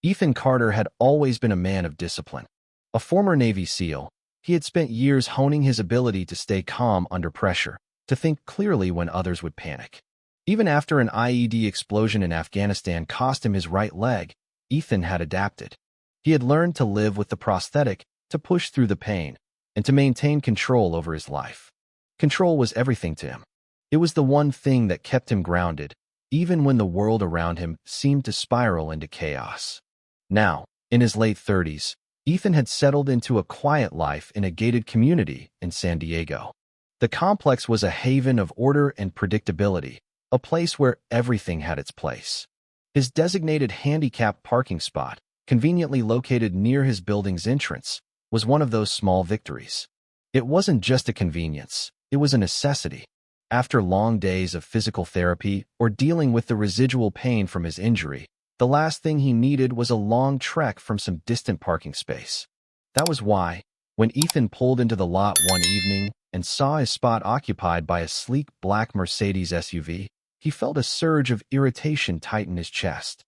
Ethan Carter had always been a man of discipline. A former Navy SEAL, he had spent years honing his ability to stay calm under pressure, to think clearly when others would panic. Even after an IED explosion in Afghanistan cost him his right leg, Ethan had adapted. He had learned to live with the prosthetic, to push through the pain, and to maintain control over his life. Control was everything to him. It was the one thing that kept him grounded, even when the world around him seemed to spiral into chaos. Now, in his late 30s, Ethan had settled into a quiet life in a gated community in San Diego. The complex was a haven of order and predictability, a place where everything had its place. His designated handicap parking spot, conveniently located near his building's entrance, was one of those small victories. It wasn't just a convenience, it was a necessity. After long days of physical therapy or dealing with the residual pain from his injury, the last thing he needed was a long trek from some distant parking space. That was why, when Ethan pulled into the lot one evening and saw his spot occupied by a sleek black Mercedes SUV, he felt a surge of irritation tighten his chest.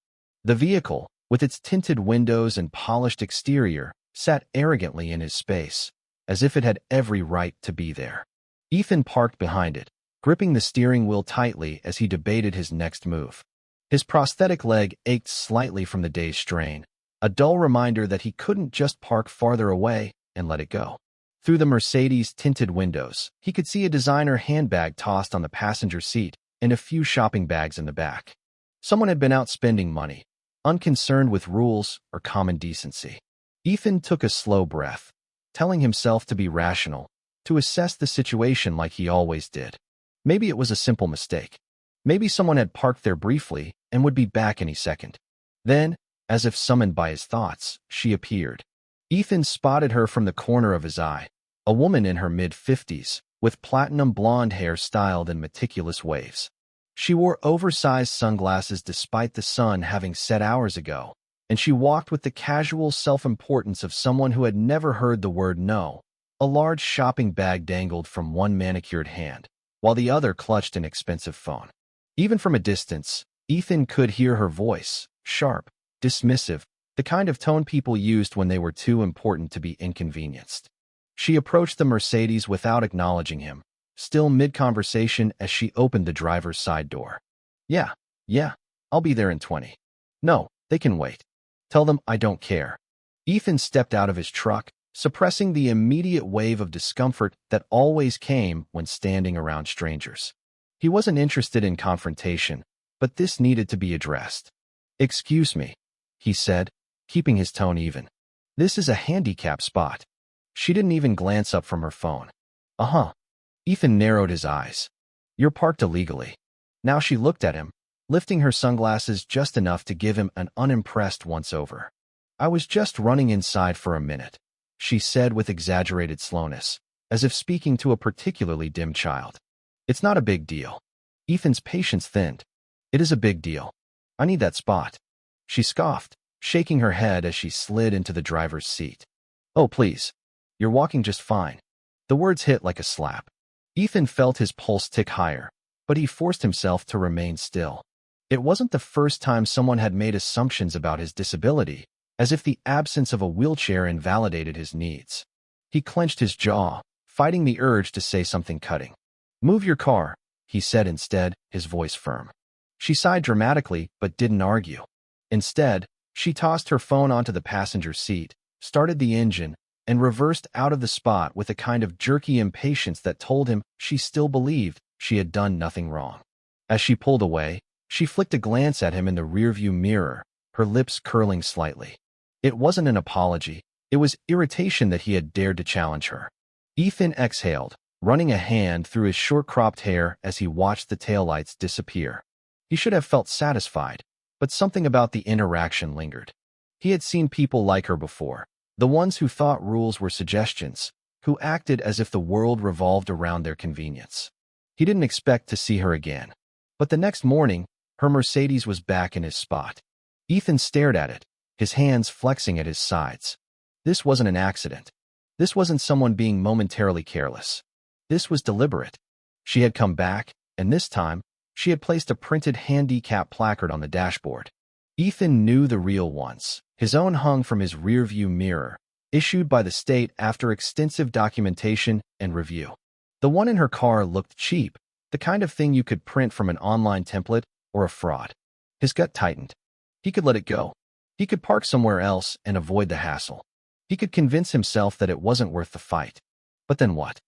The vehicle, with its tinted windows and polished exterior, sat arrogantly in his space, as if it had every right to be there. Ethan parked behind it, gripping the steering wheel tightly as he debated his next move. His prosthetic leg ached slightly from the day's strain, a dull reminder that he couldn't just park farther away and let it go. Through the Mercedes' tinted windows, he could see a designer handbag tossed on the passenger seat and a few shopping bags in the back. Someone had been out spending money, unconcerned with rules or common decency. Ethan took a slow breath, telling himself to be rational, to assess the situation like he always did. Maybe it was a simple mistake. Maybe someone had parked there briefly and would be back any second. Then, as if summoned by his thoughts, she appeared. Ethan spotted her from the corner of his eye, a woman in her mid-50s, with platinum blonde hair styled in meticulous waves. She wore oversized sunglasses despite the sun having set hours ago, and she walked with the casual self-importance of someone who had never heard the word no. A large shopping bag dangled from one manicured hand, while the other clutched an expensive phone. Even from a distance, Ethan could hear her voice, sharp, dismissive, the kind of tone people used when they were too important to be inconvenienced. She approached the Mercedes without acknowledging him, still mid-conversation as she opened the driver's side door. Yeah, I'll be there in 20. No, they can wait. Tell them I don't care. Ethan stepped out of his truck, suppressing the immediate wave of discomfort that always came when standing around strangers. He wasn't interested in confrontation, but this needed to be addressed. Excuse me, he said, keeping his tone even. This is a handicap spot. She didn't even glance up from her phone. Uh-huh. Ethan narrowed his eyes. You're parked illegally. Now she looked at him, lifting her sunglasses just enough to give him an unimpressed once-over. I was just running inside for a minute, she said with exaggerated slowness, as if speaking to a particularly dim child. It's not a big deal. Ethan's patience thinned. It is a big deal. I need that spot. She scoffed, shaking her head as she slid into the driver's seat. Oh, please. You're walking just fine. The words hit like a slap. Ethan felt his pulse tick higher, but he forced himself to remain still. It wasn't the first time someone had made assumptions about his disability, as if the absence of a wheelchair invalidated his needs. He clenched his jaw, fighting the urge to say something cutting. Move your car, he said instead, his voice firm. She sighed dramatically but didn't argue. Instead, she tossed her phone onto the passenger seat, started the engine, and reversed out of the spot with a kind of jerky impatience that told him she still believed she had done nothing wrong. As she pulled away, she flicked a glance at him in the rearview mirror, her lips curling slightly. It wasn't an apology, it was irritation that he had dared to challenge her. Ethan exhaled, running a hand through his short-cropped hair as he watched the taillights disappear. He should have felt satisfied, but something about the interaction lingered. He had seen people like her before, the ones who thought rules were suggestions, who acted as if the world revolved around their convenience. He didn't expect to see her again. But the next morning, her Mercedes was back in his spot. Ethan stared at it, his hands flexing at his sides. This wasn't an accident. This wasn't someone being momentarily careless. This was deliberate. She had come back, and this time, she had placed a printed handicap placard on the dashboard. Ethan knew the real ones. His own hung from his rearview mirror, issued by the state after extensive documentation and review. The one in her car looked cheap, the kind of thing you could print from an online template or a fraud. His gut tightened. He could let it go. He could park somewhere else and avoid the hassle. He could convince himself that it wasn't worth the fight. But then what?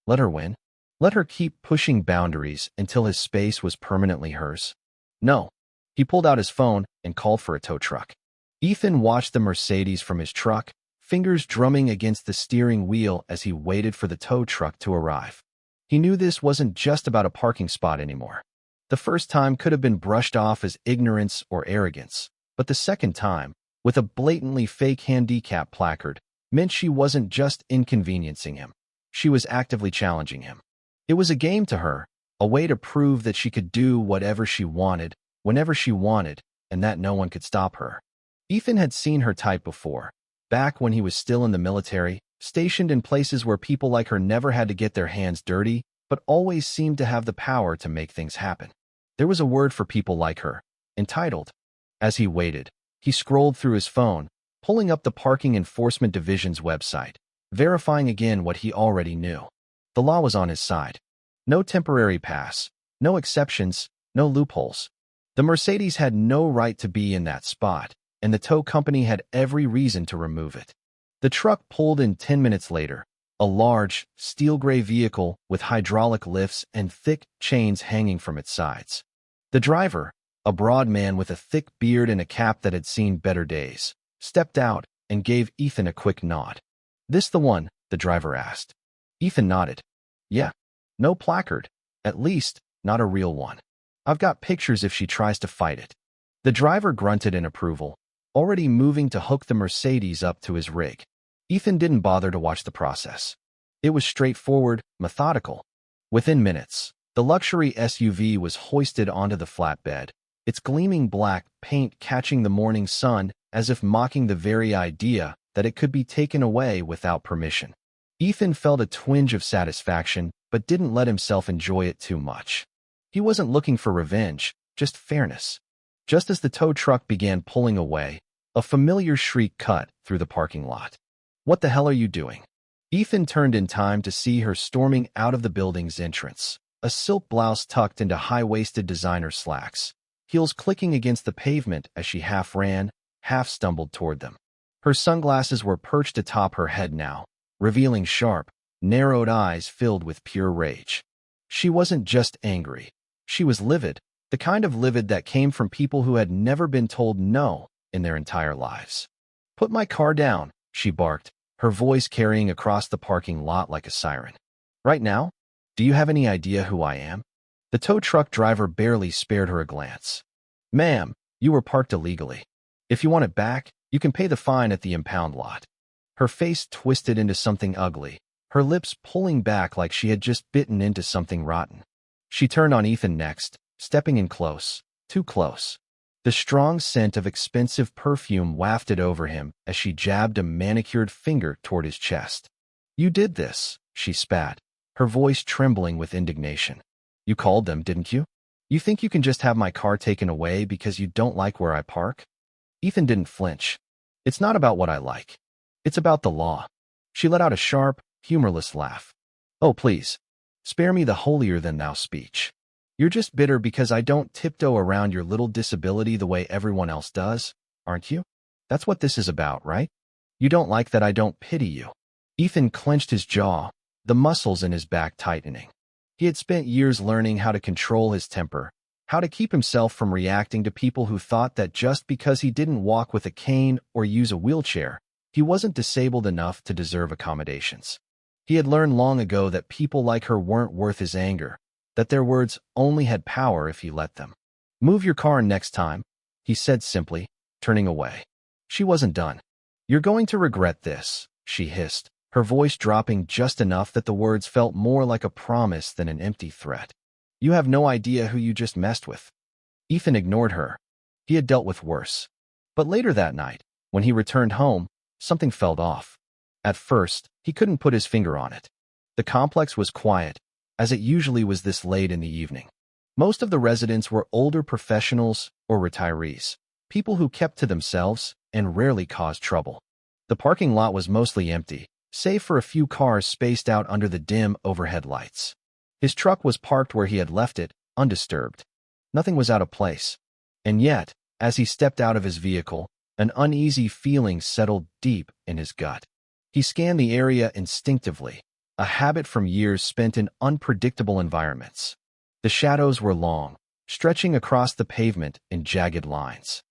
Let her win? Let her keep pushing boundaries until his space was permanently hers? No. He pulled out his phone and called for a tow truck. Ethan watched the Mercedes from his truck, fingers drumming against the steering wheel as he waited for the tow truck to arrive. He knew this wasn't just about a parking spot anymore. The first time could have been brushed off as ignorance or arrogance, but the second time, with a blatantly fake handicap placard, meant she wasn't just inconveniencing him. She was actively challenging him. It was a game to her, a way to prove that she could do whatever she wanted, whenever she wanted, and that no one could stop her. Ethan had seen her type before, back when he was still in the military, stationed in places where people like her never had to get their hands dirty, but always seemed to have the power to make things happen. There was a word for people like her, entitled. As he waited, he scrolled through his phone, pulling up the Parking Enforcement Division's website, verifying again what he already knew. The law was on his side. No temporary pass, no exceptions, no loopholes. The Mercedes had no right to be in that spot, and the tow company had every reason to remove it. The truck pulled in 10 minutes later, a large, steel-gray vehicle with hydraulic lifts and thick chains hanging from its sides. The driver, a broad man with a thick beard and a cap that had seen better days, stepped out and gave Ethan a quick nod. "This the one?" the driver asked. Ethan nodded. "Yeah. No placard. At least, not a real one. I've got pictures if she tries to fight it." The driver grunted in approval, already moving to hook the Mercedes up to his rig. Ethan didn't bother to watch the process. It was straightforward, methodical. Within minutes, the luxury SUV was hoisted onto the flatbed, its gleaming black paint catching the morning sun as if mocking the very idea that it could be taken away without permission. Ethan felt a twinge of satisfaction, but didn't let himself enjoy it too much. He wasn't looking for revenge, just fairness. Just as the tow truck began pulling away, a familiar shriek cut through the parking lot. "What the hell are you doing?" Ethan turned in time to see her storming out of the building's entrance, a silk blouse tucked into high-waisted designer slacks, heels clicking against the pavement as she half ran, half stumbled toward them. Her sunglasses were perched atop her head now, revealing sharp, narrowed eyes filled with pure rage. She wasn't just angry. She was livid, the kind of livid that came from people who had never been told no in their entire lives. "Put my car down," she barked, her voice carrying across the parking lot like a siren. "Right now? Do you have any idea who I am?" The tow truck driver barely spared her a glance. "Ma'am, you were parked illegally. If you want it back, you can pay the fine at the impound lot." Her face twisted into something ugly, her lips pulling back like she had just bitten into something rotten. She turned on Ethan next, stepping in close, too close. The strong scent of expensive perfume wafted over him as she jabbed a manicured finger toward his chest. "You did this," she spat, her voice trembling with indignation. "You called them, didn't you? You think you can just have my car taken away because you don't like where I park?" Ethan didn't flinch. "It's not about what I like. It's about the law." She let out a sharp, humorless laugh. "Oh, please. Spare me the holier-than-thou speech. You're just bitter because I don't tiptoe around your little disability the way everyone else does, aren't you? That's what this is about, right? You don't like that I don't pity you." Ethan clenched his jaw, the muscles in his back tightening. He had spent years learning how to control his temper, how to keep himself from reacting to people who thought that just because he didn't walk with a cane or use a wheelchair, he wasn't disabled enough to deserve accommodations. He had learned long ago that people like her weren't worth his anger, that their words only had power if he let them. "Move your car next time," he said simply, turning away. She wasn't done. "You're going to regret this," she hissed, her voice dropping just enough that the words felt more like a promise than an empty threat. "You have no idea who you just messed with." Ethan ignored her. He had dealt with worse. But later that night, when he returned home, something felt off. At first, he couldn't put his finger on it. The complex was quiet, as it usually was this late in the evening. Most of the residents were older professionals or retirees. people who kept to themselves and rarely caused trouble. The parking lot was mostly empty, save for a few cars spaced out under the dim overhead lights. His truck was parked where he had left it, undisturbed. Nothing was out of place. And yet, as he stepped out of his vehicle, an uneasy feeling settled deep in his gut. He scanned the area instinctively, a habit from years spent in unpredictable environments. The shadows were long, stretching across the pavement in jagged lines.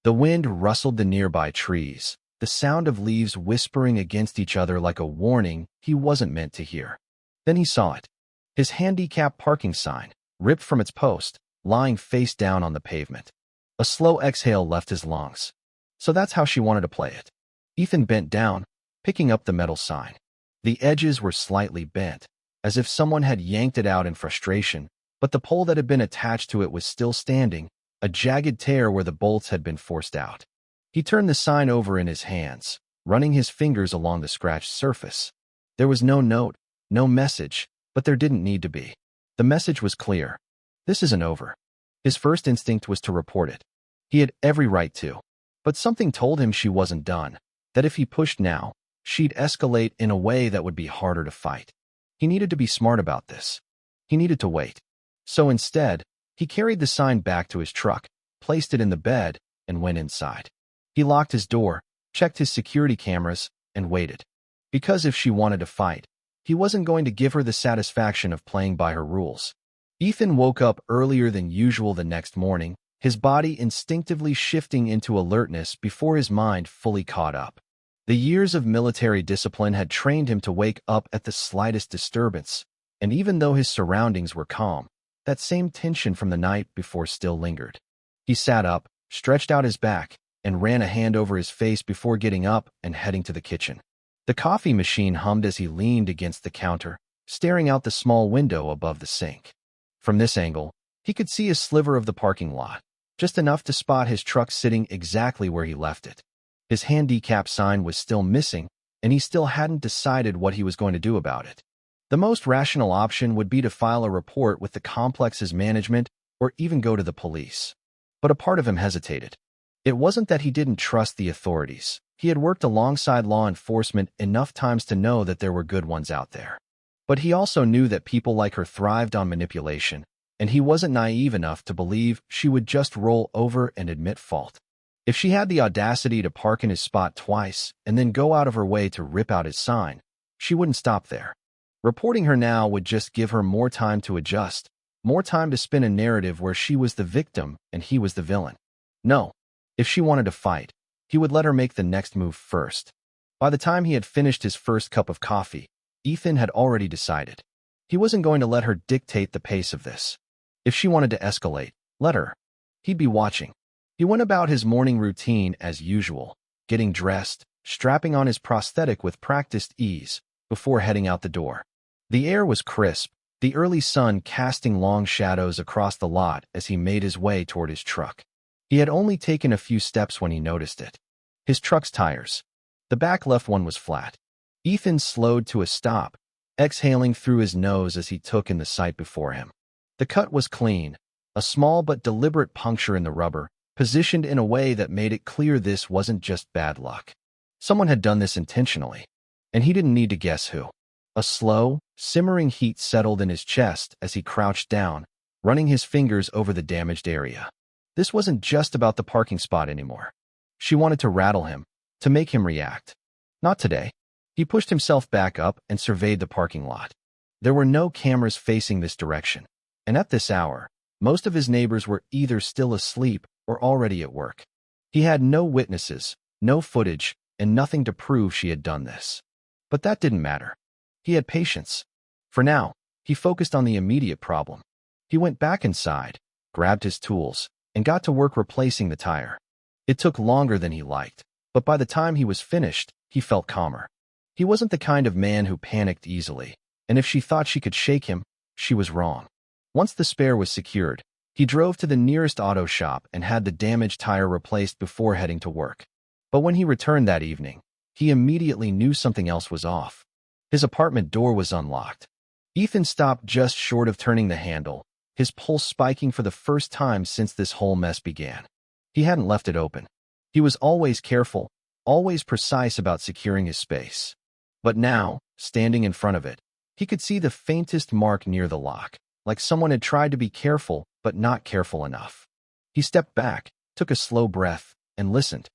The wind rustled the nearby trees, the sound of leaves whispering against each other like a warning he wasn't meant to hear. Then he saw it. His handicap parking sign, ripped from its post, lying face down on the pavement. A slow exhale left his lungs. So that's how she wanted to play it. Ethan bent down, picking up the metal sign. The edges were slightly bent, as if someone had yanked it out in frustration, but the pole that had been attached to it was still standing, a jagged tear where the bolts had been forced out. He turned the sign over in his hands, running his fingers along the scratched surface. There was no note, no message, but there didn't need to be. The message was clear. This isn't over. His first instinct was to report it. He had every right to. But something told him she wasn't done, that if he pushed now, she'd escalate in a way that would be harder to fight. He needed to be smart about this. He needed to wait. So instead, he carried the sign back to his truck, placed it in the bed, and went inside. He locked his door, checked his security cameras, and waited. Because if she wanted to fight, he wasn't going to give her the satisfaction of playing by her rules. Ethan woke up earlier than usual the next morning, his body instinctively shifting into alertness before his mind fully caught up. The years of military discipline had trained him to wake up at the slightest disturbance, and even though his surroundings were calm, that same tension from the night before still lingered. He sat up, stretched out his back, and ran a hand over his face before getting up and heading to the kitchen. The coffee machine hummed as he leaned against the counter, staring out the small window above the sink. From this angle, he could see a sliver of the parking lot, just enough to spot his truck sitting exactly where he left it. His handicap sign was still missing, and he still hadn't decided what he was going to do about it. The most rational option would be to file a report with the complex's management or even go to the police. But a part of him hesitated. It wasn't that he didn't trust the authorities. He had worked alongside law enforcement enough times to know that there were good ones out there. But he also knew that people like her thrived on manipulation, and he wasn't naive enough to believe she would just roll over and admit fault. If she had the audacity to park in his spot twice and then go out of her way to rip out his sign, she wouldn't stop there. Reporting her now would just give her more time to adjust, more time to spin a narrative where she was the victim and he was the villain. No, if she wanted to fight, he would let her make the next move first. By the time he had finished his first cup of coffee, Ethan had already decided. He wasn't going to let her dictate the pace of this. If she wanted to escalate, let her. He'd be watching. He went about his morning routine as usual, getting dressed, strapping on his prosthetic with practiced ease, before heading out the door. The air was crisp, the early sun casting long shadows across the lot as he made his way toward his truck. He had only taken a few steps when he noticed it. His truck's tires. The back left one was flat. Ethan slowed to a stop, exhaling through his nose as he took in the sight before him. The cut was clean, a small but deliberate puncture in the rubber, positioned in a way that made it clear this wasn't just bad luck. Someone had done this intentionally, and he didn't need to guess who. A slow, simmering heat settled in his chest as he crouched down, running his fingers over the damaged area. This wasn't just about the parking spot anymore. She wanted to rattle him, to make him react. Not today. He pushed himself back up and surveyed the parking lot. There were no cameras facing this direction, and at this hour, most of his neighbors were either still asleep or already at work. He had no witnesses, no footage, and nothing to prove she had done this. But that didn't matter. He had patience. For now, he focused on the immediate problem. He went back inside, grabbed his tools, and got to work replacing the tire. It took longer than he liked, but by the time he was finished, he felt calmer. He wasn't the kind of man who panicked easily, and if she thought she could shake him, she was wrong. Once the spare was secured, he drove to the nearest auto shop and had the damaged tire replaced before heading to work. But when he returned that evening, he immediately knew something else was off. His apartment door was unlocked. Ethan stopped just short of turning the handle, his pulse spiking for the first time since this whole mess began. He hadn't left it open. He was always careful, always precise about securing his space. But now, standing in front of it, he could see the faintest mark near the lock, like someone had tried to be careful but not careful enough. He stepped back, took a slow breath, and listened.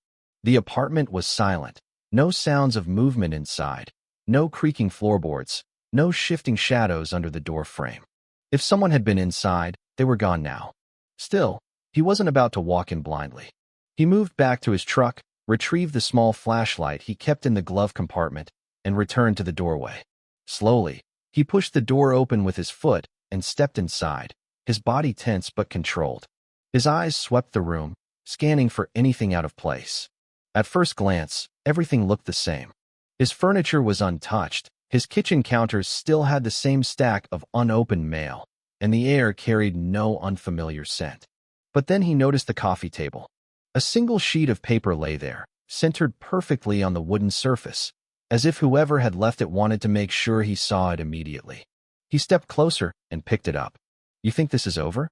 The apartment was silent. No sounds of movement inside. No creaking floorboards. No shifting shadows under the door frame. If someone had been inside, they were gone now. Still, he wasn't about to walk in blindly. He moved back to his truck, retrieved the small flashlight he kept in the glove compartment, and returned to the doorway. Slowly, he pushed the door open with his foot and stepped inside, his body tense but controlled. His eyes swept the room, scanning for anything out of place. At first glance, everything looked the same. His furniture was untouched, his kitchen counters still had the same stack of unopened mail, and the air carried no unfamiliar scent. But then he noticed the coffee table. A single sheet of paper lay there, centered perfectly on the wooden surface, as if whoever had left it wanted to make sure he saw it immediately. He stepped closer and picked it up. "You think this is over?"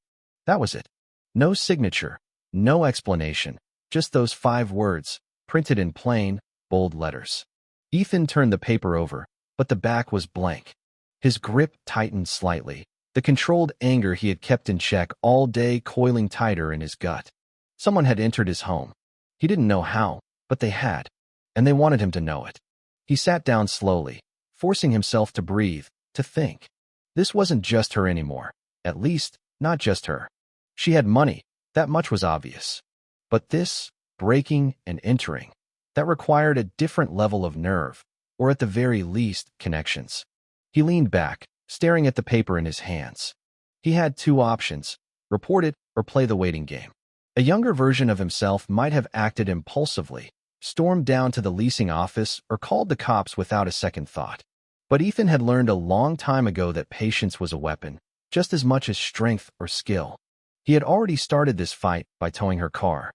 That was it. No signature, no explanation, just those 5 words, printed in plain, bold letters. Ethan turned the paper over, but the back was blank. His grip tightened slightly, the controlled anger he had kept in check all day coiling tighter in his gut. Someone had entered his home. He didn't know how, but they had, and they wanted him to know it. He sat down slowly, forcing himself to breathe, to think. This wasn't just her anymore, at least, not just her. She had money, that much was obvious. But this, breaking and entering, that required a different level of nerve, or at the very least, connections. He leaned back, staring at the paper in his hands. He had 2 options, report it or play the waiting game. A younger version of himself might have acted impulsively, stormed down to the leasing office or called the cops without a second thought. But Ethan had learned a long time ago that patience was a weapon, just as much as strength or skill. He had already started this fight by towing her car.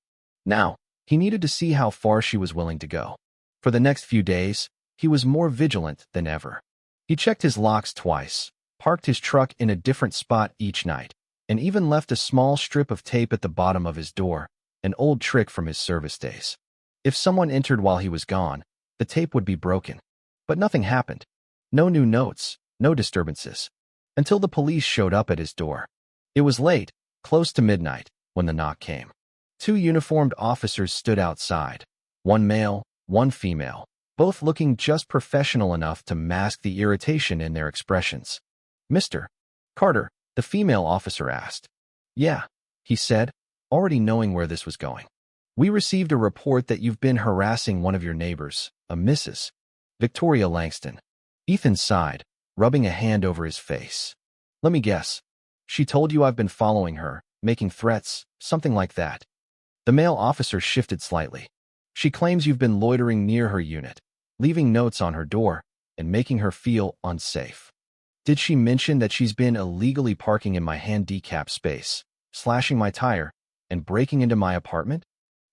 Now, he needed to see how far she was willing to go. For the next few days, he was more vigilant than ever. He checked his locks twice, parked his truck in a different spot each night, and even left a small strip of tape at the bottom of his door, an old trick from his service days. If someone entered while he was gone, the tape would be broken. But nothing happened. No new notes, no disturbances. Until the police showed up at his door. It was late, close to midnight, when the knock came. 2 uniformed officers stood outside. 1 male, 1 female, both looking just professional enough to mask the irritation in their expressions. "Mr. Carter," the female officer asked. "Yeah," he said, already knowing where this was going. "We received a report that you've been harassing one of your neighbors, a Mrs. Victoria Langston." Ethan sighed, rubbing a hand over his face. "Let me guess. She told you I've been following her, making threats, something like that." The male officer shifted slightly. "She claims you've been loitering near her unit, leaving notes on her door, and making her feel unsafe." "Did she mention that she's been illegally parking in my handicap space, slashing my tire, and breaking into my apartment?"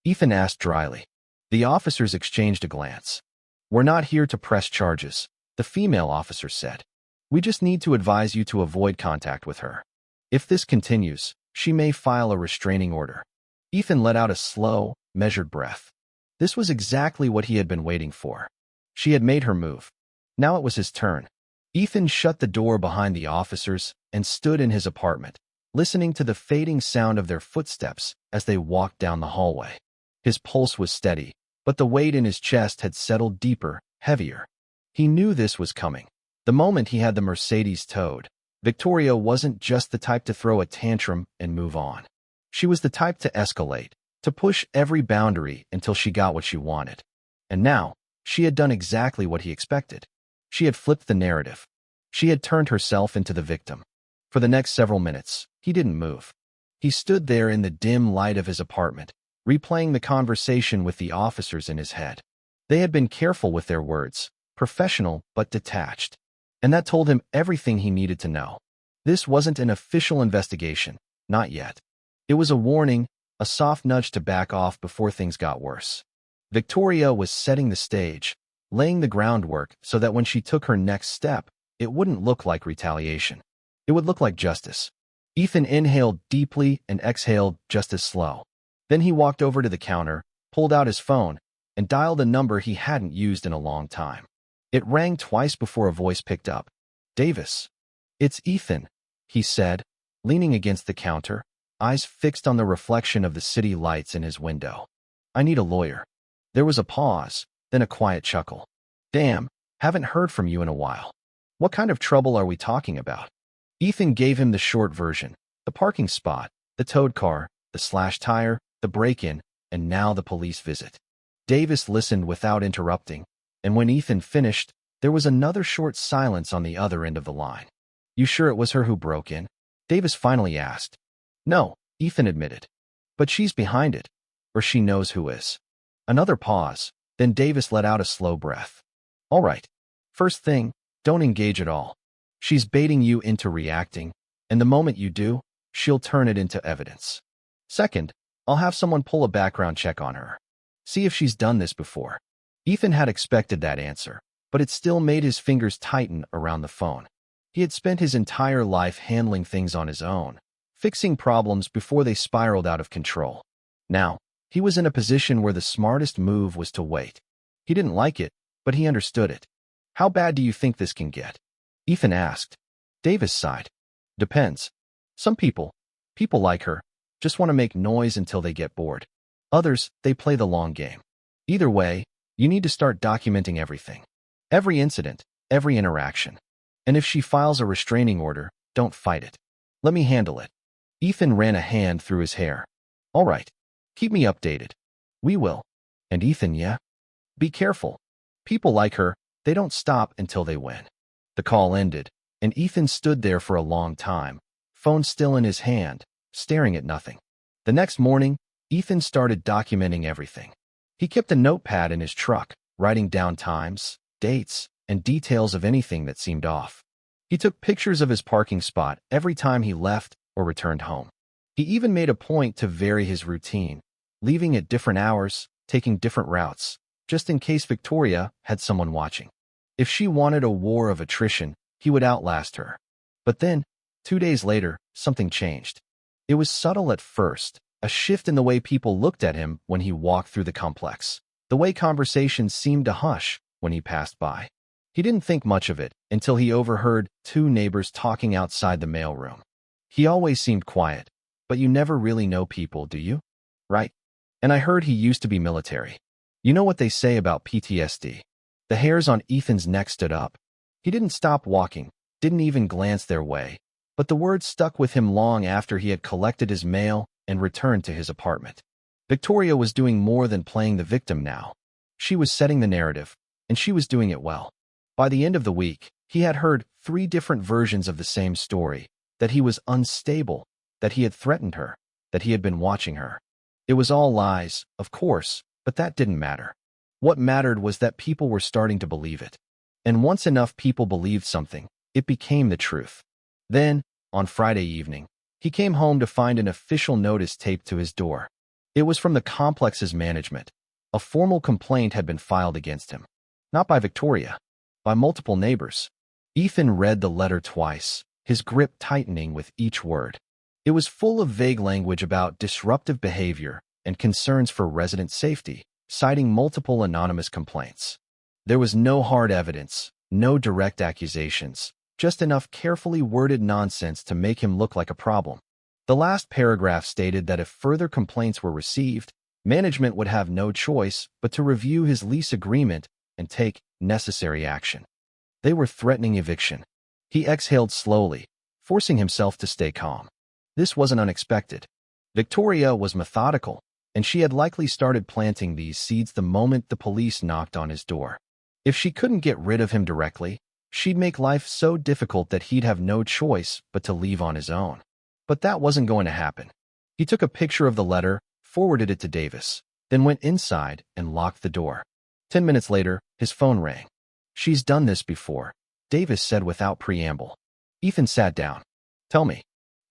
Ethan asked dryly. The officers exchanged a glance. "We're not here to press charges," the female officer said. "We just need to advise you to avoid contact with her. If this continues, she may file a restraining order." Ethan let out a slow, measured breath. This was exactly what he had been waiting for. She had made her move. Now it was his turn. Ethan shut the door behind the officers and stood in his apartment, listening to the fading sound of their footsteps as they walked down the hallway. His pulse was steady, but the weight in his chest had settled deeper, heavier. He knew this was coming. The moment he had the Mercedes towed, Victoria wasn't just the type to throw a tantrum and move on. She was the type to escalate, to push every boundary until she got what she wanted. And now, she had done exactly what he expected. She had flipped the narrative. She had turned herself into the victim. For the next several minutes, he didn't move. He stood there in the dim light of his apartment, replaying the conversation with the officers in his head. They had been careful with their words, professional but detached. And that told him everything he needed to know. This wasn't an official investigation, not yet. It was a warning, a soft nudge to back off before things got worse. Victoria was setting the stage, laying the groundwork so that when she took her next step, it wouldn't look like retaliation. It would look like justice. Ethan inhaled deeply and exhaled just as slow. Then he walked over to the counter, pulled out his phone, and dialed a number he hadn't used in a long time. It rang twice before a voice picked up. "Davis." "It's Ethan," he said, leaning against the counter, eyes fixed on the reflection of the city lights in his window. "I need a lawyer." There was a pause, then a quiet chuckle. "Damn, haven't heard from you in a while. What kind of trouble are we talking about?" Ethan gave him the short version: the parking spot, the towed car, the slashed tire, the break-in, and now the police visit. Davis listened without interrupting, and when Ethan finished, there was another short silence on the other end of the line. "You sure it was her who broke in?" Davis finally asked. "No," Ethan admitted. "But she's behind it. Or she knows who is." Another pause, then Davis let out a slow breath. "All right. First thing, don't engage at all. She's baiting you into reacting, and the moment you do, she'll turn it into evidence. Second, I'll have someone pull a background check on her. See if she's done this before." Ethan had expected that answer, but it still made his fingers tighten around the phone. He had spent his entire life handling things on his own, fixing problems before they spiraled out of control. Now, he was in a position where the smartest move was to wait. He didn't like it, but he understood it. "How bad do you think this can get?" Ethan asked. Davis sighed. "Depends. Some people like her, just want to make noise until they get bored. Others, they play the long game. Either way, you need to start documenting everything. Every incident, every interaction. And if she files a restraining order, don't fight it. Let me handle it." Ethan ran a hand through his hair. "All right. Keep me updated." "We will." "And Ethan, yeah? Be careful. People like her, they don't stop until they win." The call ended, and Ethan stood there for a long time, phone still in his hand, staring at nothing. The next morning, Ethan started documenting everything. He kept a notepad in his truck, writing down times, dates, and details of anything that seemed off. He took pictures of his parking spot every time he left or returned home. He even made a point to vary his routine, leaving at different hours, taking different routes, just in case Victoria had someone watching. If she wanted a war of attrition, he would outlast her. But then, 2 days later, something changed. It was subtle at first, a shift in the way people looked at him when he walked through the complex, the way conversations seemed to hush when he passed by. He didn't think much of it until he overheard 2 neighbors talking outside the mailroom. He always seemed quiet, but you never really know people, do you? Right? "And I heard he used to be military. You know what they say about PTSD. The hairs on Ethan's neck stood up. He didn't stop walking, didn't even glance their way, but the words stuck with him long after he had collected his mail and returned to his apartment. Victoria was doing more than playing the victim now. She was setting the narrative, and she was doing it well. By the end of the week, he had heard 3 different versions of the same story, that he was unstable, that he had threatened her, that he had been watching her. It was all lies, of course, but that didn't matter. What mattered was that people were starting to believe it. And once enough people believed something, it became the truth. Then, on Friday evening, he came home to find an official notice taped to his door. It was from the complex's management. A formal complaint had been filed against him. Not by Victoria, by multiple neighbors. Ethan read the letter twice, his grip tightening with each word. It was full of vague language about disruptive behavior and concerns for resident safety, citing multiple anonymous complaints. There was no hard evidence, no direct accusations, just enough carefully worded nonsense to make him look like a problem. The last paragraph stated that if further complaints were received, management would have no choice but to review his lease agreement and take necessary action. They were threatening eviction. He exhaled slowly, forcing himself to stay calm. This wasn't unexpected. Victoria was methodical, and she had likely started planting these seeds the moment the police knocked on his door. If she couldn't get rid of him directly, she'd make life so difficult that he'd have no choice but to leave on his own. But that wasn't going to happen. He took a picture of the letter, forwarded it to Davis, then went inside and locked the door. 10 minutes later, his phone rang. "She's done this before," Davis said without preamble. Ethan sat down. "Tell me."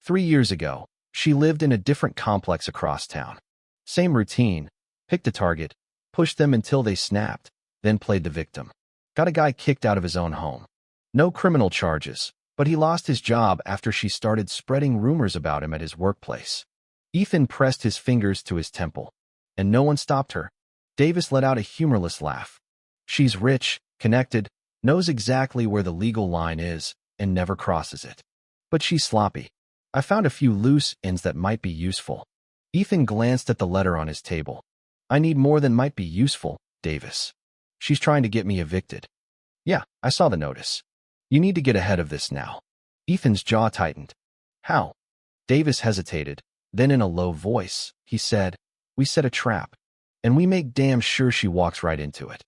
3 years ago, she lived in a different complex across town. Same routine, picked a target, pushed them until they snapped, then played the victim. Got a guy kicked out of his own home. No criminal charges, but he lost his job after she started spreading rumors about him at his workplace. Ethan pressed his fingers to his temple, and no one stopped her. Davis let out a humorless laugh. She's rich, connected, knows exactly where the legal line is, and never crosses it. But she's sloppy. I found a few loose ends that might be useful. Ethan glanced at the letter on his table. I need more than might be useful, Davis. She's trying to get me evicted. Yeah, I saw the notice. You need to get ahead of this now. Ethan's jaw tightened. How? Davis hesitated. Then in a low voice, he said, we set a trap, and we make damn sure she walks right into it.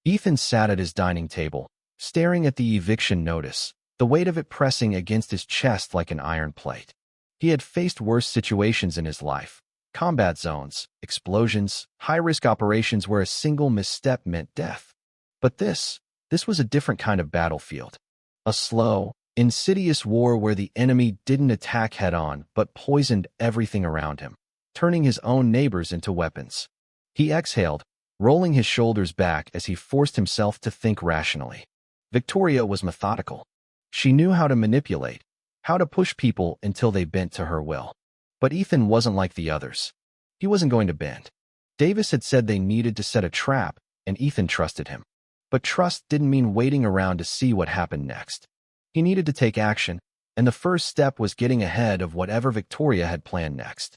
Ethan sat at his dining table, staring at the eviction notice, the weight of it pressing against his chest like an iron plate. He had faced worse situations in his life. Combat zones, explosions, high-risk operations where a single misstep meant death. But this was a different kind of battlefield. A slow, insidious war where the enemy didn't attack head-on but poisoned everything around him, turning his own neighbors into weapons. He exhaled, rolling his shoulders back as he forced himself to think rationally. Victoria was methodical. She knew how to manipulate, how to push people until they bent to her will. But Ethan wasn't like the others. He wasn't going to bend. Davis had said they needed to set a trap, and Ethan trusted him. But trust didn't mean waiting around to see what happened next. He needed to take action, and the first step was getting ahead of whatever Victoria had planned next.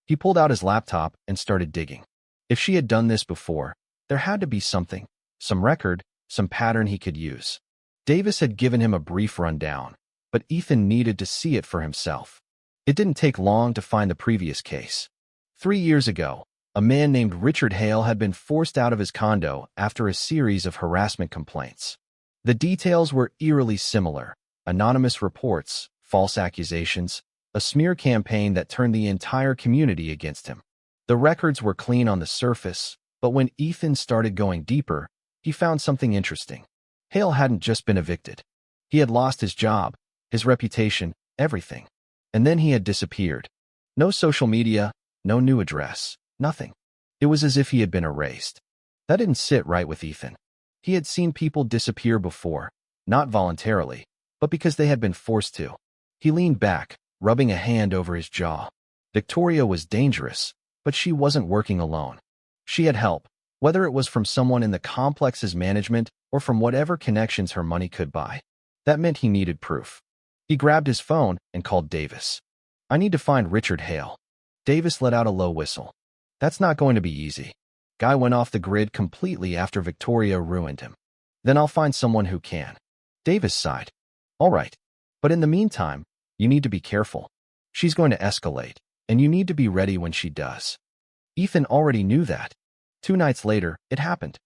He pulled out his laptop and started digging. If she had done this before, there had to be something, some record, some pattern he could use. Davis had given him a brief rundown, but Ethan needed to see it for himself. It didn't take long to find the previous case. 3 years ago, a man named Richard Hale had been forced out of his condo after a series of harassment complaints. The details were eerily similar: anonymous reports, false accusations, a smear campaign that turned the entire community against him. The records were clean on the surface, but when Ethan started going deeper, he found something interesting. Hale hadn't just been evicted. He had lost his job, his reputation, everything. And then he had disappeared. No social media, no new address, nothing. It was as if he had been erased. That didn't sit right with Ethan. He had seen people disappear before, not voluntarily, but because they had been forced to. He leaned back, rubbing a hand over his jaw. Victoria was dangerous, but she wasn't working alone. She had help, whether it was from someone in the complex's management or from whatever connections her money could buy. That meant he needed proof. He grabbed his phone and called Davis. I need to find Richard Hale. Davis let out a low whistle. That's not going to be easy. Guy went off the grid completely after Victoria ruined him. Then I'll find someone who can. Davis sighed. All right. But in the meantime, you need to be careful. She's going to escalate, and you need to be ready when she does. Ethan already knew that. 2 nights later, it happened.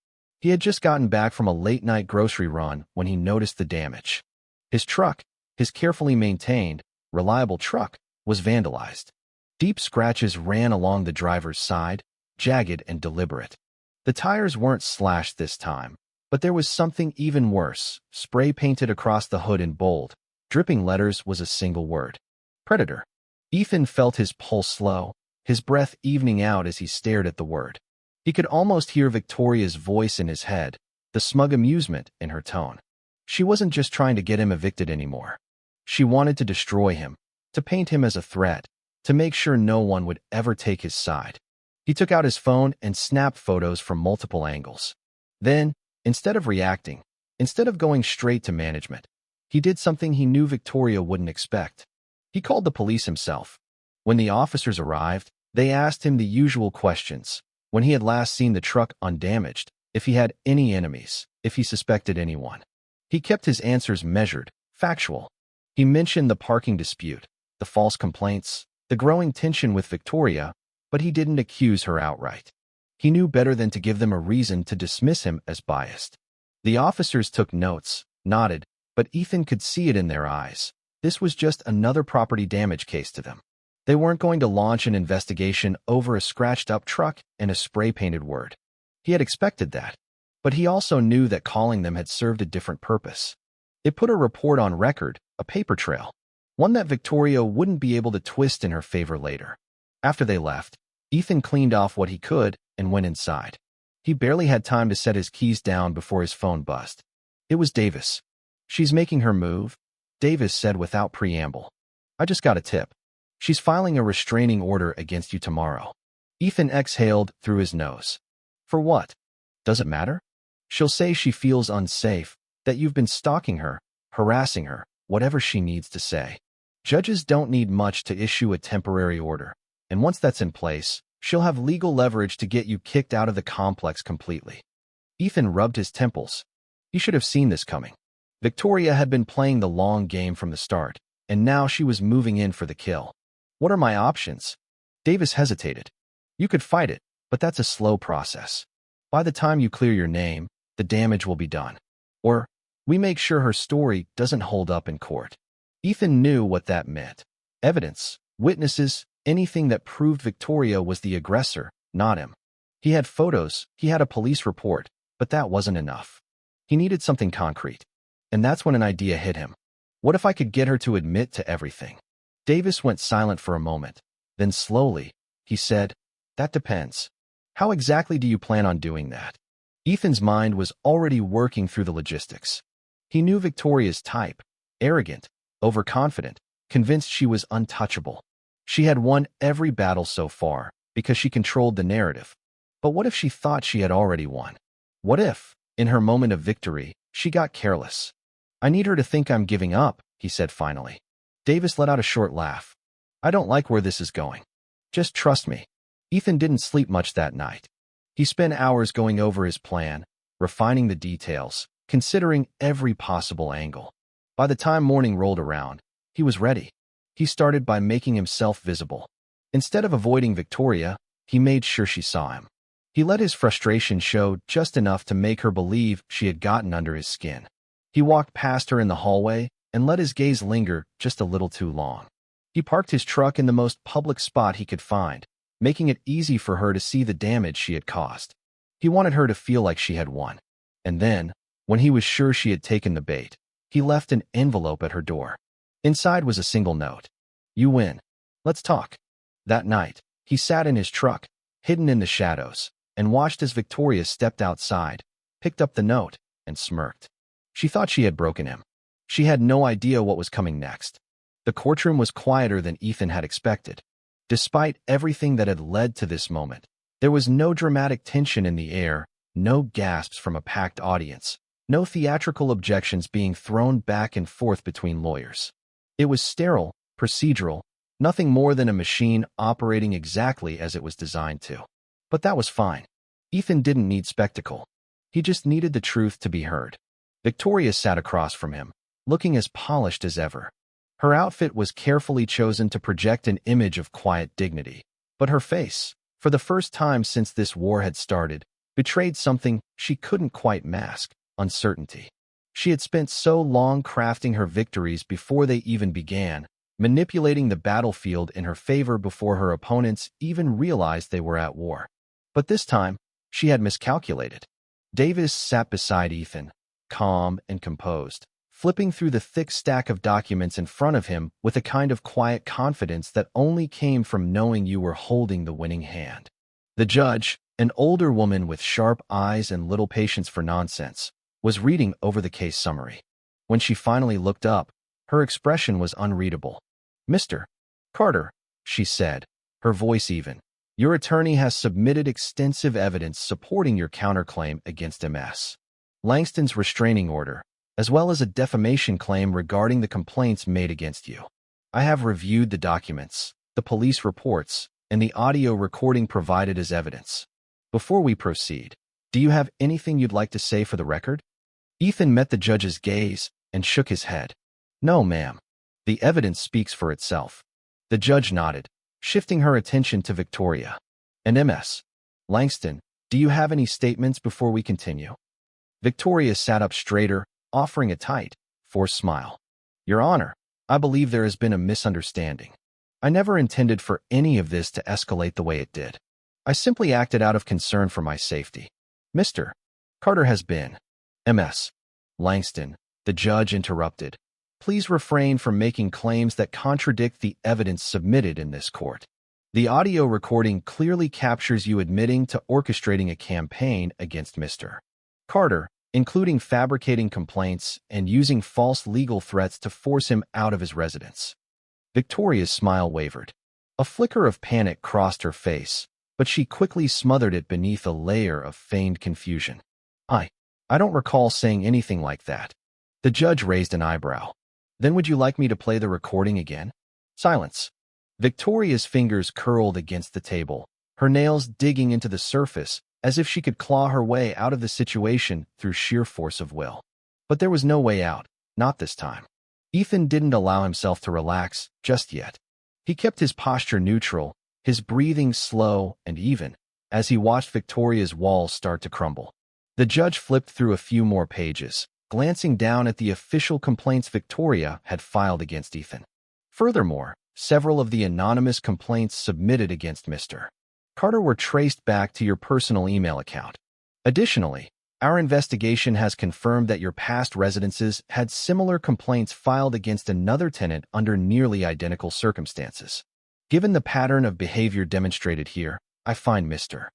He had just gotten back from a late-night grocery run when he noticed the damage. His truck, his carefully maintained, reliable truck, was vandalized. Deep scratches ran along the driver's side, jagged and deliberate. The tires weren't slashed this time, but there was something even worse. Spray painted across the hood in bold, dripping letters was a single word: Predator. Ethan felt his pulse slow, his breath evening out as he stared at the word. He could almost hear Victoria's voice in his head, the smug amusement in her tone. She wasn't just trying to get him evicted anymore. She wanted to destroy him, to paint him as a threat, to make sure no one would ever take his side. He took out his phone and snapped photos from multiple angles. Then, instead of reacting, instead of going straight to management, he did something he knew Victoria wouldn't expect. He called the police himself. When the officers arrived, they asked him the usual questions: when he had last seen the truck undamaged, if he had any enemies, if he suspected anyone. He kept his answers measured, factual. He mentioned the parking dispute, the false complaints, the growing tension with Victoria, but he didn't accuse her outright. He knew better than to give them a reason to dismiss him as biased. The officers took notes, nodded, but Ethan could see it in their eyes. This was just another property damage case to them. They weren't going to launch an investigation over a scratched-up truck and a spray-painted word. He had expected that, but he also knew that calling them had served a different purpose. It put a report on record, a paper trail, one that Victoria wouldn't be able to twist in her favor later. After they left, Ethan cleaned off what he could and went inside. He barely had time to set his keys down before his phone buzzed. It was Davis. "She's making her move," Davis said without preamble. "I just got a tip. She's filing a restraining order against you tomorrow. Ethan exhaled through his nose. For what? Does it matter? She'll say she feels unsafe, that you've been stalking her, harassing her, whatever she needs to say. Judges don't need much to issue a temporary order, and once that's in place, she'll have legal leverage to get you kicked out of the complex completely. Ethan rubbed his temples. He should have seen this coming. Victoria had been playing the long game from the start, and now she was moving in for the kill. What are my options? Davis hesitated. You could fight it, but that's a slow process. By the time you clear your name, the damage will be done. Or, we make sure her story doesn't hold up in court. Ethan knew what that meant. Evidence, witnesses, anything that proved Victoria was the aggressor, not him. He had photos, he had a police report, but that wasn't enough. He needed something concrete. And that's when an idea hit him. What if I could get her to admit to everything? Davis went silent for a moment. Then slowly, he said, that depends. How exactly do you plan on doing that? Ethan's mind was already working through the logistics. He knew Victoria's type, arrogant, overconfident, convinced she was untouchable. She had won every battle so far because she controlled the narrative. But what if she thought she had already won? What if, in her moment of victory, she got careless? I need her to think I'm giving up, he said finally. Davis let out a short laugh. I don't like where this is going. Just trust me. Ethan didn't sleep much that night. He spent hours going over his plan, refining the details, considering every possible angle. By the time morning rolled around, he was ready. He started by making himself visible. Instead of avoiding Victoria, he made sure she saw him. He let his frustration show just enough to make her believe she had gotten under his skin. He walked past her in the hallway and let his gaze linger just a little too long. He parked his truck in the most public spot he could find, making it easy for her to see the damage she had caused. He wanted her to feel like she had won. And then, when he was sure she had taken the bait, he left an envelope at her door. Inside was a single note. You win. Let's talk. That night, he sat in his truck, hidden in the shadows, and watched as Victoria stepped outside, picked up the note, and smirked. She thought she had broken him. She had no idea what was coming next. The courtroom was quieter than Ethan had expected. Despite everything that had led to this moment, there was no dramatic tension in the air, no gasps from a packed audience, no theatrical objections being thrown back and forth between lawyers. It was sterile, procedural, nothing more than a machine operating exactly as it was designed to. But that was fine. Ethan didn't need spectacle. He just needed the truth to be heard. Victoria sat across from him, looking as polished as ever. Her outfit was carefully chosen to project an image of quiet dignity. But her face, for the first time since this war had started, betrayed something she couldn't quite mask: uncertainty. She had spent so long crafting her victories before they even began, manipulating the battlefield in her favor before her opponents even realized they were at war. But this time, she had miscalculated. Davis sat beside Ethan, calm and composed, flipping through the thick stack of documents in front of him with a kind of quiet confidence that only came from knowing you were holding the winning hand. The judge, an older woman with sharp eyes and little patience for nonsense, was reading over the case summary. When she finally looked up, her expression was unreadable. Mr. Carter, she said, her voice even, your attorney has submitted extensive evidence supporting your counterclaim against MS. Langston's restraining order, as well as a defamation claim regarding the complaints made against you. I have reviewed the documents, the police reports, and the audio recording provided as evidence. Before we proceed, do you have anything you'd like to say for the record? Ethan met the judge's gaze and shook his head. No, ma'am. The evidence speaks for itself. The judge nodded, shifting her attention to Victoria. And MS. Langston, do you have any statements before we continue? Victoria sat up straighter, offering a tight, forced smile. Your Honor, I believe there has been a misunderstanding. I never intended for any of this to escalate the way it did. I simply acted out of concern for my safety. Mr. Carter has been. MS. Langston, the judge interrupted. Please refrain from making claims that contradict the evidence submitted in this court. The audio recording clearly captures you admitting to orchestrating a campaign against Mr. Carter, including fabricating complaints and using false legal threats to force him out of his residence. Victoria's smile wavered. A flicker of panic crossed her face, but she quickly smothered it beneath a layer of feigned confusion. I don't recall saying anything like that. The judge raised an eyebrow. Then would you like me to play the recording again? Silence. Victoria's fingers curled against the table, her nails digging into the surface as if she could claw her way out of the situation through sheer force of will. But there was no way out, not this time. Ethan didn't allow himself to relax just yet. He kept his posture neutral, his breathing slow and even, as he watched Victoria's walls start to crumble. The judge flipped through a few more pages, glancing down at the official complaints Victoria had filed against Ethan. Furthermore, several of the anonymous complaints submitted against Mr. Carter were traced back to your personal email account. Additionally, our investigation has confirmed that your past residences had similar complaints filed against another tenant under nearly identical circumstances. Given the pattern of behavior demonstrated here, I find Mr.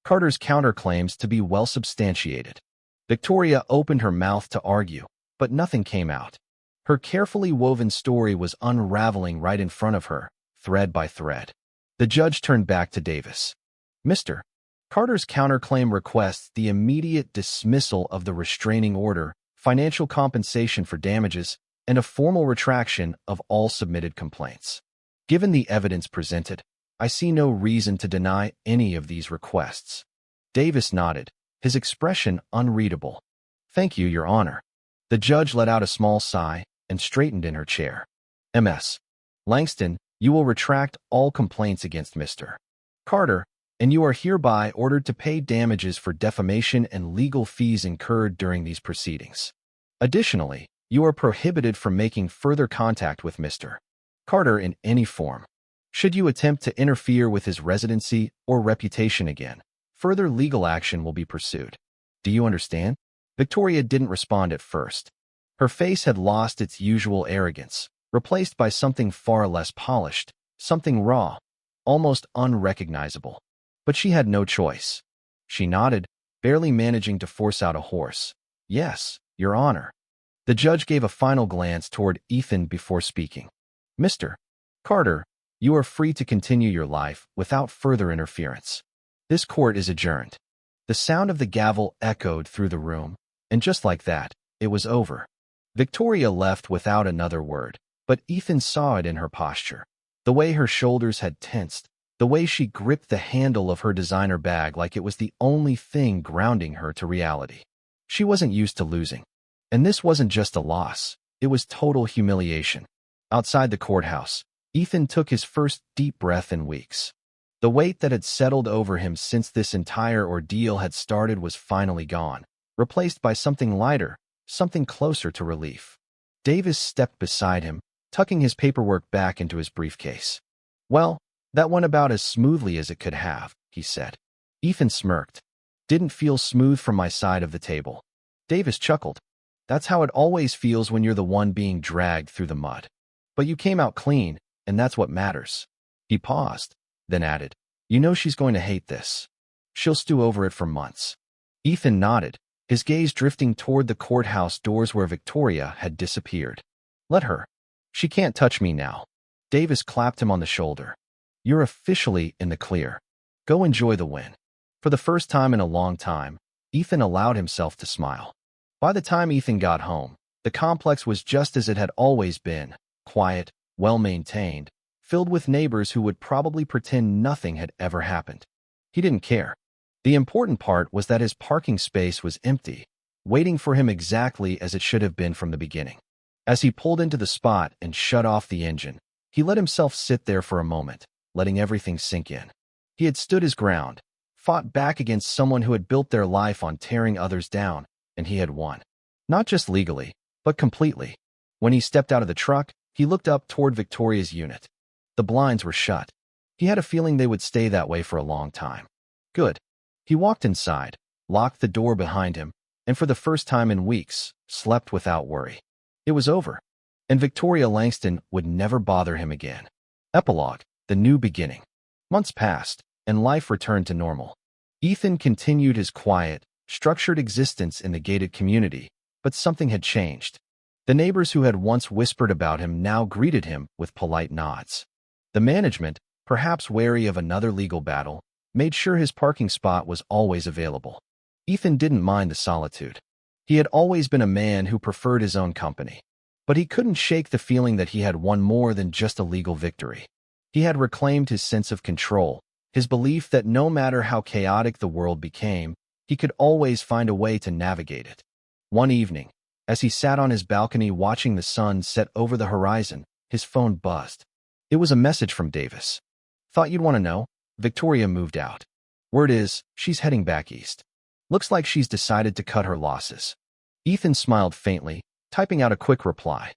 Carter's counterclaims to be well substantiated. Victoria opened her mouth to argue, but nothing came out. Her carefully woven story was unraveling right in front of her, thread by thread. The judge turned back to Davis. Mr. Carter's counterclaim requests the immediate dismissal of the restraining order, financial compensation for damages, and a formal retraction of all submitted complaints. Given the evidence presented, I see no reason to deny any of these requests. Davis nodded, his expression unreadable. Thank you, Your Honor. The judge let out a small sigh and straightened in her chair. Ms. Langston, you will retract all complaints against Mr. Carter, and you are hereby ordered to pay damages for defamation and legal fees incurred during these proceedings. Additionally, you are prohibited from making further contact with Mr. Carter in any form. Should you attempt to interfere with his residency or reputation again, further legal action will be pursued. Do you understand? Victoria didn't respond at first. Her face had lost its usual arrogance, replaced by something far less polished, something raw, almost unrecognizable. But she had no choice. She nodded, barely managing to force out a hoarse, "Yes, Your Honor." The judge gave a final glance toward Ethan before speaking. Mr. Carter, you are free to continue your life without further interference. This court is adjourned. The sound of the gavel echoed through the room, and just like that, it was over. Victoria left without another word, but Ethan saw it in her posture. The way her shoulders had tensed, the way she gripped the handle of her designer bag like it was the only thing grounding her to reality. She wasn't used to losing. And this wasn't just a loss, it was total humiliation. Outside the courthouse, Ethan took his first deep breath in weeks. The weight that had settled over him since this entire ordeal had started was finally gone, replaced by something lighter, something closer to relief. Davis stepped beside him, tucking his paperwork back into his briefcase. Well, that went about as smoothly as it could have, he said. Ethan smirked. Didn't feel smooth from my side of the table. Davis chuckled. That's how it always feels when you're the one being dragged through the mud. But you came out clean, and that's what matters. He paused, then added, You know she's going to hate this. She'll stew over it for months. Ethan nodded, his gaze drifting toward the courthouse doors where Victoria had disappeared. Let her. She can't touch me now. Davis clapped him on the shoulder. You're officially in the clear. Go enjoy the win. For the first time in a long time, Ethan allowed himself to smile. By the time Ethan got home, the complex was just as it had always been, quiet, well-maintained, filled with neighbors who would probably pretend nothing had ever happened. He didn't care. The important part was that his parking space was empty, waiting for him exactly as it should have been from the beginning. As he pulled into the spot and shut off the engine, he let himself sit there for a moment, letting everything sink in. He had stood his ground, fought back against someone who had built their life on tearing others down, and he had won. Not just legally, but completely. When he stepped out of the truck, he looked up toward Victoria's unit. The blinds were shut. He had a feeling they would stay that way for a long time. Good. He walked inside, locked the door behind him, and for the first time in weeks, slept without worry. It was over, and Victoria Langston would never bother him again. Epilogue, the new beginning. Months passed, and life returned to normal. Ethan continued his quiet, structured existence in the gated community, but something had changed. The neighbors who had once whispered about him now greeted him with polite nods. The management, perhaps wary of another legal battle, made sure his parking spot was always available. Ethan didn't mind the solitude. He had always been a man who preferred his own company. But he couldn't shake the feeling that he had won more than just a legal victory. He had reclaimed his sense of control, his belief that no matter how chaotic the world became, he could always find a way to navigate it. One evening, as he sat on his balcony watching the sun set over the horizon, his phone buzzed. It was a message from Davis. "Thought you'd want to know. Victoria moved out. Word is, she's heading back east. Looks like she's decided to cut her losses." Ethan smiled faintly, typing out a quick reply.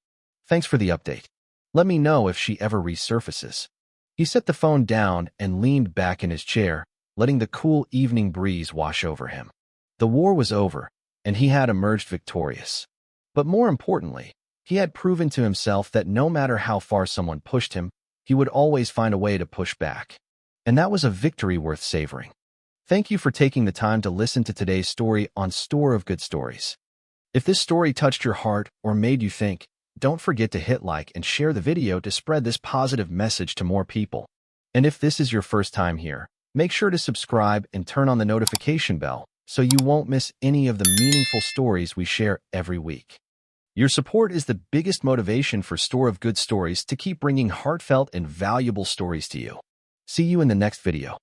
"Thanks for the update. Let me know if she ever resurfaces." He set the phone down and leaned back in his chair, letting the cool evening breeze wash over him. The war was over, and he had emerged victorious. But more importantly, he had proven to himself that no matter how far someone pushed him, he would always find a way to push back. And that was a victory worth savoring. Thank you for taking the time to listen to today's story on Store of Good Stories. If this story touched your heart or made you think, don't forget to hit like and share the video to spread this positive message to more people. And if this is your first time here, make sure to subscribe and turn on the notification bell so you won't miss any of the meaningful stories we share every week. Your support is the biggest motivation for Store of Good Stories to keep bringing heartfelt and valuable stories to you. See you in the next video.